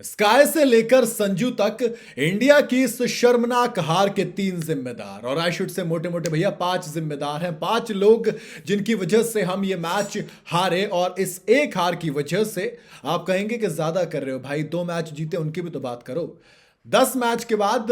Sky से लेकर संजू तक इंडिया की इस शर्मनाक हार के 3 जिम्मेदार, और आई शुड से मोटे मोटे भैया 5 जिम्मेदार हैं। 5 लोग जिनकी वजह से हम ये मैच हारे, और इस एक हार की वजह से आप कहेंगे कि ज्यादा कर रहे हो भाई, 2 मैच जीते उनकी भी तो बात करो। 10 मैच के बाद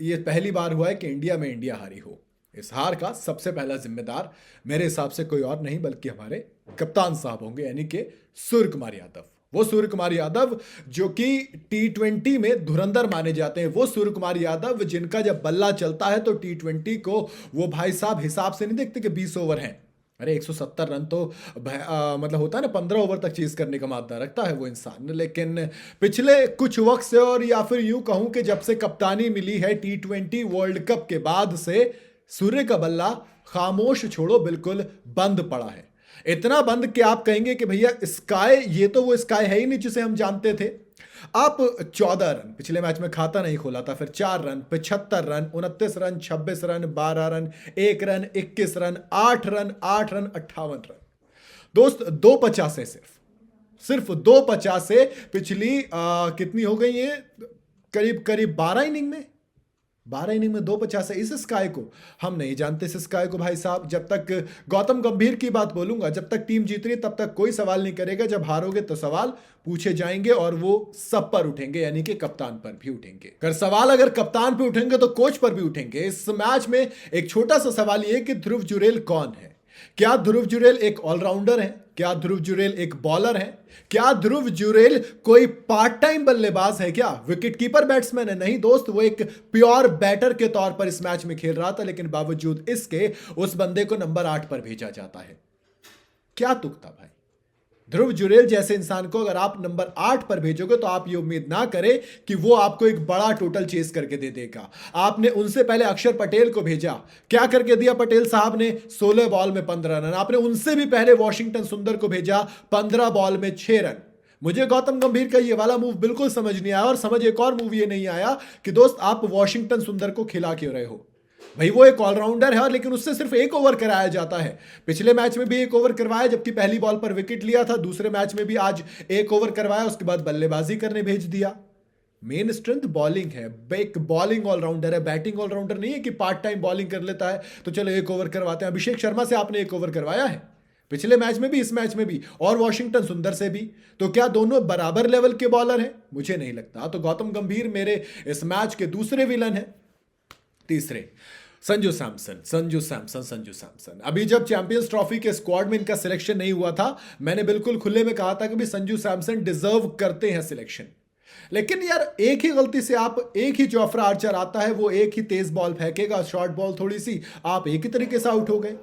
ये पहली बार हुआ है कि इंडिया में इंडिया हारी हो। इस हार का सबसे पहला जिम्मेदार मेरे हिसाब से कोई और नहीं बल्कि हमारे कप्तान साहब होंगे, यानी कि सूर्य कुमार यादव। वो सूर्य कुमार यादव जो कि T20 में धुरंधर माने जाते हैं, वो सूर्य कुमार यादव जिनका जब बल्ला चलता है तो T20 को वो भाई साहब हिसाब से नहीं देखते कि 20 ओवर हैं। अरे 170 रन तो मतलब होता है ना, 15 ओवर तक चेज करने का मादा रखता है वो इंसान। लेकिन पिछले कुछ वक्त से, और या फिर यूं कहूं कि जब से कप्तानी मिली है T20 वर्ल्ड कप के बाद से, सूर्य का बल्ला खामोश छोड़ो बिल्कुल बंद पड़ा है। इतना बंद कि आप कहेंगे कि भैया स्काई, ये तो वो स्काई है ही नहीं जिसे हम जानते थे। आप 14 रन पिछले मैच में खाता नहीं खोला था, फिर 4 run, 75 run, 29 run, 26 run, 12 run, 1 run, 21 run, 8 run, 8 run, 58 run. दोस्त 250 है, सिर्फ 250 है। पिछली कितनी हो गई है, करीब करीब 12 इनिंग में, 12 इनिंग में 250 है। इस स्काई को हम नहीं जानते, इस स्काई को भाई साहब। जब तक गौतम गंभीर की बात बोलूंगा, जब तक टीम जीत रही तब तक कोई सवाल नहीं करेगा, जब हारोगे तो सवाल पूछे जाएंगे, और वो सब पर उठेंगे, यानी कि कप्तान पर भी उठेंगे। अगर सवाल अगर कप्तान पर उठेंगे तो कोच पर भी उठेंगे। इस मैच में एक छोटा सा सवाल ये कि ध्रुव जुरेल कौन है? क्या ध्रुव जुरेल एक ऑलराउंडर है? क्या ध्रुव जुरेल एक बॉलर है? क्या ध्रुव जुरेल कोई पार्ट टाइम बल्लेबाज है? क्या विकेट कीपर बैट्समैन है? नहीं दोस्त, वो एक प्योर बैटर के तौर पर इस मैच में खेल रहा था, लेकिन बावजूद इसके उस बंदे को नंबर 8 पर भेजा जाता है। क्या तुक था भाई? ध्रुव जुरेल जैसे इंसान को अगर आप नंबर 8 पर भेजोगे तो आप ये उम्मीद ना करें कि वो आपको एक बड़ा टोटल चेस करके दे देगा। आपने उनसे पहले अक्षर पटेल को भेजा, क्या करके दिया पटेल साहब ने? 16 बॉल में 15 रन। आपने उनसे भी पहले वॉशिंगटन सुंदर को भेजा, 15 बॉल में 6 रन। मुझे गौतम गंभीर का ये वाला मूव बिल्कुल समझ नहीं आया, और समझ एक और मूव ये नहीं आया कि दोस्त आप वॉशिंगटन सुंदर को खिला क्यों रहे हो भाई? वो एक ऑलराउंडर है, लेकिन उससे सिर्फ 1 ओवर कराया जाता है। पिछले मैच में भी 1 ओवर करवाया, जबकि पहली बॉल पर विकेट लिया था। दूसरे मैच में भी आज 1 ओवर करवाया, उसके बाद बल्लेबाजी करने भेज दिया। मेन स्ट्रेंथ बॉलिंग है, एक बॉलिंग ऑलराउंडर है, बैटिंग ऑलराउंडर नहीं है कि पार्ट टाइम बॉलिंग कर लेता है तो चलो 1 ओवर करवाते हैं। अभिषेक शर्मा से आपने 1 ओवर करवाया है पिछले मैच में भी, इस मैच में भी, और वॉशिंगटन सुंदर से भी। तो क्या दोनों बराबर लेवल के बॉलर हैं? मुझे नहीं लगता। तो गौतम गंभीर मेरे इस मैच के दूसरे विलन हैं। तीसरे संजू सैमसन। अभी जब चैंपियंस ट्रॉफी के स्क्वाड में इनका सिलेक्शन नहीं हुआ था, मैंने बिल्कुल खुले में कहा था कि भी संजू सैमसन डिजर्व करते हैं सिलेक्शन। लेकिन यार एक ही गलती से आप, एक ही जोफ्रा आर्चर आता है, वो एक ही तेज बॉल फेंकेगा, शॉर्ट बॉल थोड़ी सी, आप एक ही तरीके से आउट हो गए।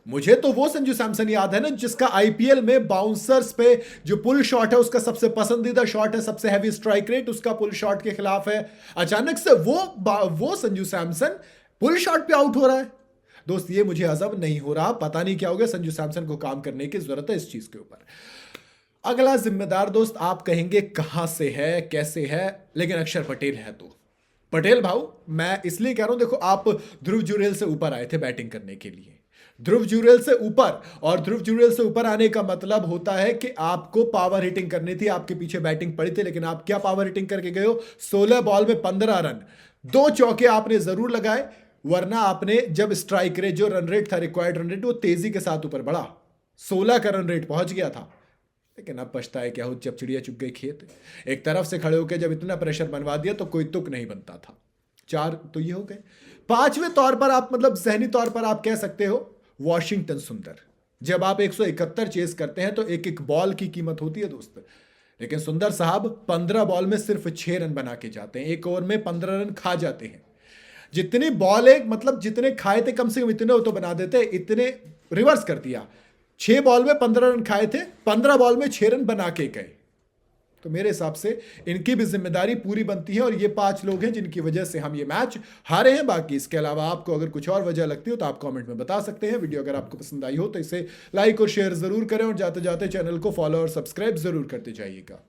मुझे तो वो संजू सैमसन याद है ना, जिसका आईपीएल में बाउंसर्स पे जो पुल शॉट है उसका सबसे पसंदीदा शॉट है, सबसे हैवी स्ट्राइक रेट उसका पुल शॉट के खिलाफ है। अचानक से वो संजू सैमसन पुल शॉट पे आउट हो रहा है। दोस्त ये मुझे हजम नहीं हो रहा, पता नहीं क्या हो गया। संजू सैमसन को काम करने की जरूरत है इस चीज के ऊपर। अगला जिम्मेदार दोस्त आप कहेंगे कहां से है, कैसे है, लेकिन अक्षर पटेल है। तो पटेल भाऊ, मैं इसलिए कह रहा हूं, देखो आप ध्रुव जुरेल से ऊपर आए थे बैटिंग करने के लिए, ध्रुव जुरेल से ऊपर, और ध्रुव जुरेल से ऊपर आने का मतलब होता है कि आपको पावर हिटिंग करनी थी, आपके पीछे बैटिंग पड़ी थी, लेकिन आप क्या पावर हिटिंग करके गए हो? 16 बॉल में 15 रन, 2 चौके आपने जरूर लगाए, वरना आपने जब स्ट्राइक रेट, जो रन रेट था, रिक्वायर्ड रन रेट, वो तेजी के साथ ऊपर बढ़ा, 16 का रन रेट पहुंच गया था। लेकिन अब पछताए क्या हो जब चिड़िया चुग गई खेत। एक तरफ से खड़े होकर जब इतना प्रेशर बनवा दिया तो कोई तुक नहीं बनता था। 4 तो ये हो गए। 5वें तौर पर आप, मतलब जहनी तौर पर आप कह सकते हो वॉशिंगटन सुंदर। जब आप 171 चेस करते हैं तो एक एक बॉल की कीमत होती है दोस्त, लेकिन सुंदर साहब 15 बॉल में सिर्फ 6 रन बना के जाते हैं, 1 ओवर में 15 रन खा जाते हैं। जितनी बॉल एक, मतलब जितने खाए थे कम से कम इतने तो बना देते, इतने रिवर्स कर दिया। 6 बॉल में 15 रन खाए थे, 15 बॉल में 6 रन बना के गए। तो मेरे हिसाब से इनकी भी जिम्मेदारी पूरी बनती है, और ये 5 लोग हैं जिनकी वजह से हम ये मैच हारे हैं। बाकी इसके अलावा आपको अगर कुछ और वजह लगती हो तो आप कमेंट में बता सकते हैं। वीडियो अगर आपको पसंद आई हो तो इसे लाइक और शेयर जरूर करें, और जाते जाते चैनल को फॉलो और सब्सक्राइब जरूर करते जाइएगा।